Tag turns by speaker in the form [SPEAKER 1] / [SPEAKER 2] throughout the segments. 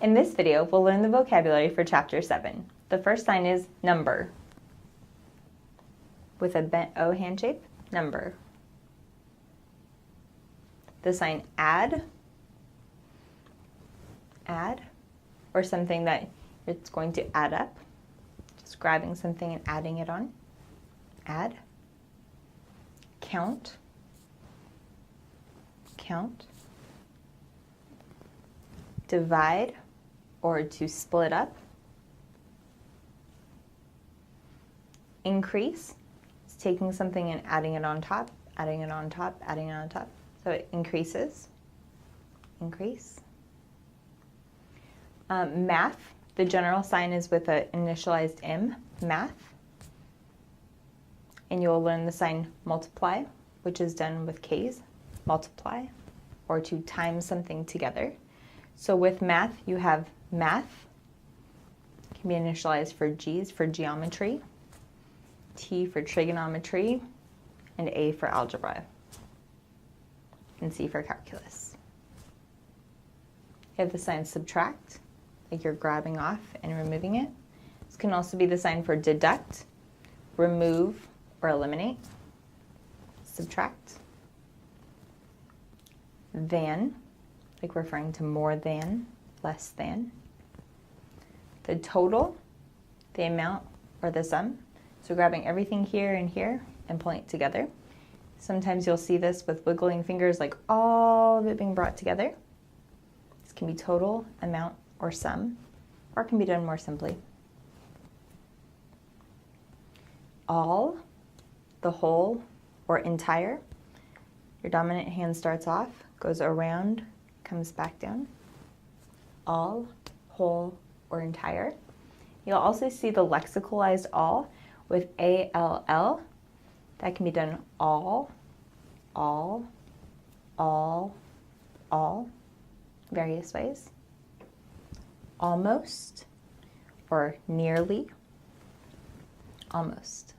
[SPEAKER 1] In this video, we'll learn the vocabulary for Chapter 7. The first sign is number. With a bent O hand shape, number. The sign add, or something that it's going to add up. Just grabbing something and adding it on. Add. Count. Divide, or to split up. Increase, it's taking something and adding it on top, adding it on top, adding it on top. So it increases. Increase. Math, the general sign is with an initialized M, math. And you'll learn the sign multiply, which is done with K's, multiply, or to time something together. So with math, you have math, can be initialized for G's for geometry, T for trigonometry, and A for algebra, and C for calculus. You have the sign subtract, like you're grabbing off and removing it. This can also be the sign for deduct, remove, or eliminate. Subtract. Than, like referring to more than, less than. The total, the amount, or the sum. So grabbing everything here and here and pulling it together. Sometimes you'll see this with wiggling fingers, like all of it being brought together. This can be total, amount, or sum, or it can be done more simply. All, the whole, or entire. Your dominant hand starts off, goes around, comes back down. All, whole, or entire. You'll also see the lexicalized all with ALL. That can be done all, various ways. Almost, or nearly, almost.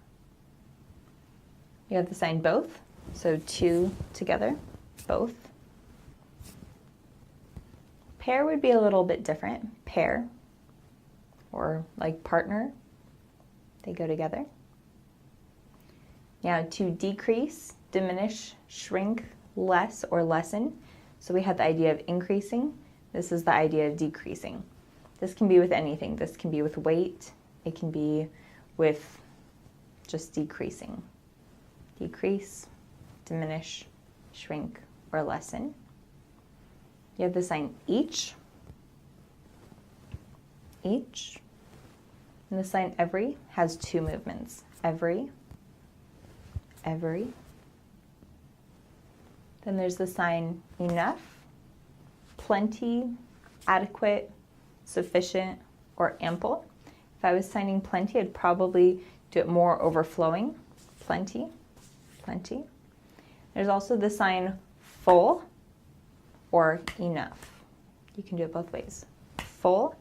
[SPEAKER 1] You have the sign both, so two together, both. Pair would be a little bit different. Pair, or like partner, they go together. Now to decrease, diminish, shrink, less, or lessen. So we have the idea of increasing. This is the idea of decreasing. This can be with anything. This can be with weight. It can be with just decreasing. Decrease, diminish, shrink, or lessen. You have the sign each. Each. And the sign every has two movements. Every. Then there's the sign enough, plenty, adequate, sufficient, or ample. If I was signing plenty, I'd probably do it more overflowing. Plenty. There's also the sign full or enough. You can do it both ways. Full,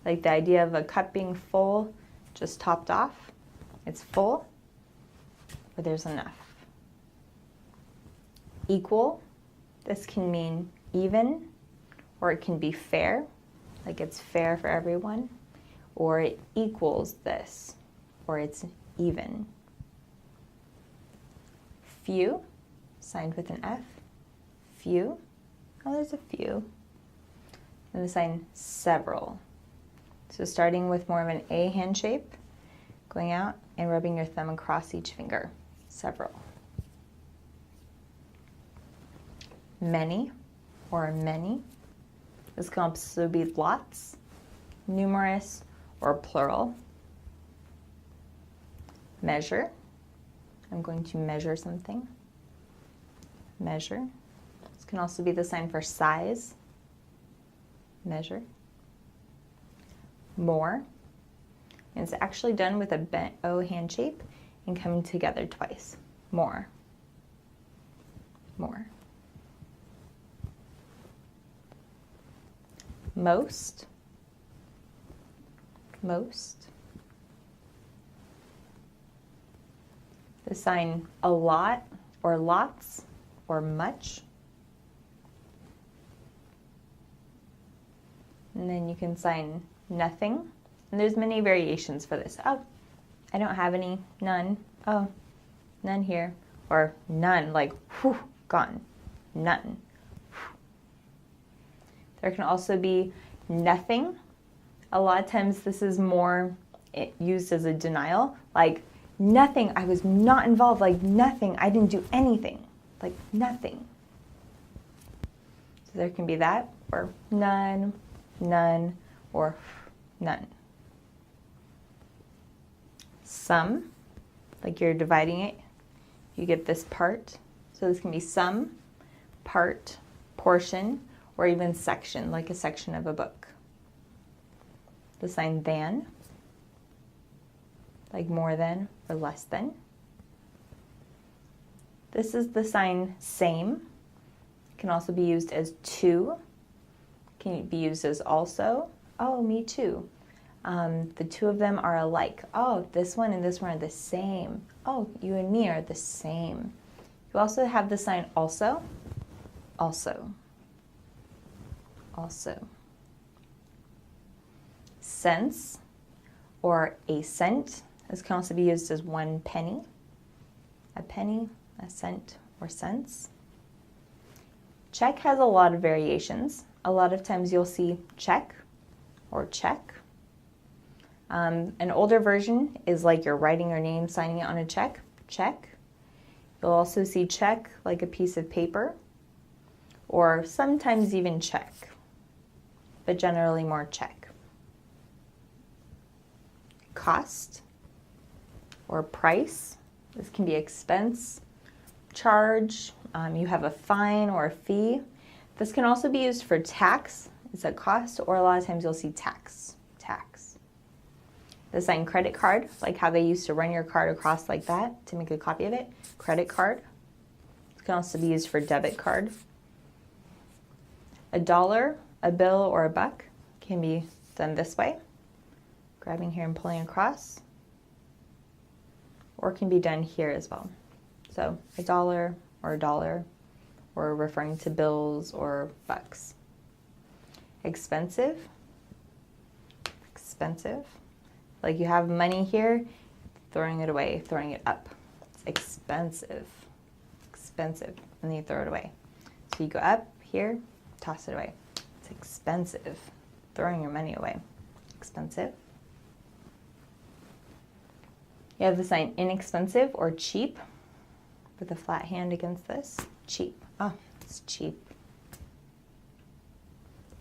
[SPEAKER 1] like the idea of a cup being full, just topped off. It's full, or there's enough. Equal, this can mean even, or it can be fair, like it's fair for everyone, or it equals this, or it's even. Few, signed with an F. Few, oh, there's a few. And the sign several. So starting with more of an A hand shape, going out and rubbing your thumb across each finger. Several. Many, or many. This can also be lots, numerous, or plural. Measure. I'm going to measure something. Measure. This can also be the sign for size. Measure. More. And it's actually done with a bent O hand shape and coming together twice. More. Most. The sign a lot, or lots, or much. And then you can sign nothing. And there's many variations for this. Oh, I don't have any, none. Oh, none here. Or none, like, whew, gone, none. There can also be nothing. A lot of times this is more used as a denial, like nothing, I was not involved, like nothing, I didn't do anything, like nothing. So there can be that, or none, none, or none. Some, like you're dividing it, you get this part. So this can be some, part, portion, or even section, like a section of a book. The sign than, like more than or less than. This is the sign same. It can also be used as to. Can be used as also. Oh, me too. The two of them are alike. Oh, this one and this one are the same. Oh, you and me are the same. You also have the sign also. Also. Also. Cents or a cent. This can also be used as 1 penny. A penny, a cent, or cents. Check has a lot of variations. A lot of times you'll see check or check. An older version is like you're writing your name, signing it on a check, check. You'll also see check like a piece of paper, or sometimes even check, but generally more check. Cost or price. This can be expense, charge. You have a fine or a fee. This can also be used for tax. It's a cost, or a lot of times you'll see tax. Tax. The sign credit card, like how they used to run your card across like that to make a copy of it. Credit card. It can also be used for debit card. A dollar, a bill, or a buck can be done this way. Grabbing here and pulling across. Or can be done here as well. So a dollar, or referring to bills or bucks. Expensive. Expensive. Like you have money here, throwing it away, throwing it up. It's expensive. Expensive. And then you throw it away. So you go up here, toss it away. It's expensive. Throwing your money away. Expensive. You have the sign inexpensive or cheap with a flat hand against this. Cheap. Oh, it's cheap.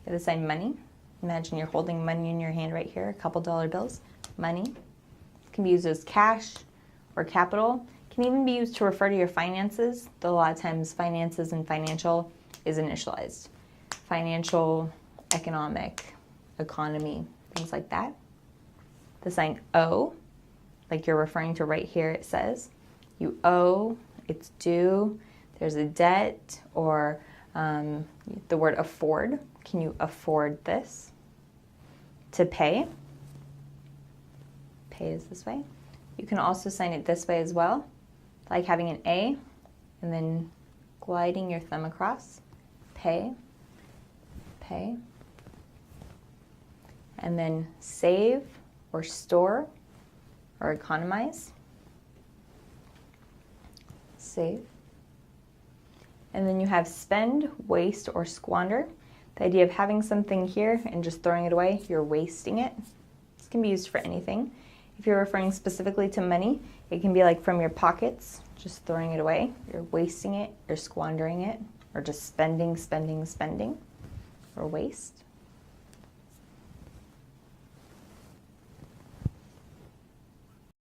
[SPEAKER 1] You have the sign money. Imagine you're holding money in your hand right here, a couple dollar bills. Money. It can be used as cash or capital. It can even be used to refer to your finances, though a lot of times finances and financial is initialized. Financial, economic, economy, things like that. The sign O, like you're referring to right here, it says you owe, it's due, there's a debt, or the word afford. Can you afford this? To pay. Pay is this way. You can also sign it this way as well, like having an A and then gliding your thumb across. Pay, pay. And then save or store or economize. Save. And then you have spend, waste, or squander. The idea of having something here and just throwing it away, you're wasting it. This can be used for anything. If you're referring specifically to money, it can be like from your pockets, just throwing it away. You're wasting it, you're squandering it, or just spending, spending, spending, or waste.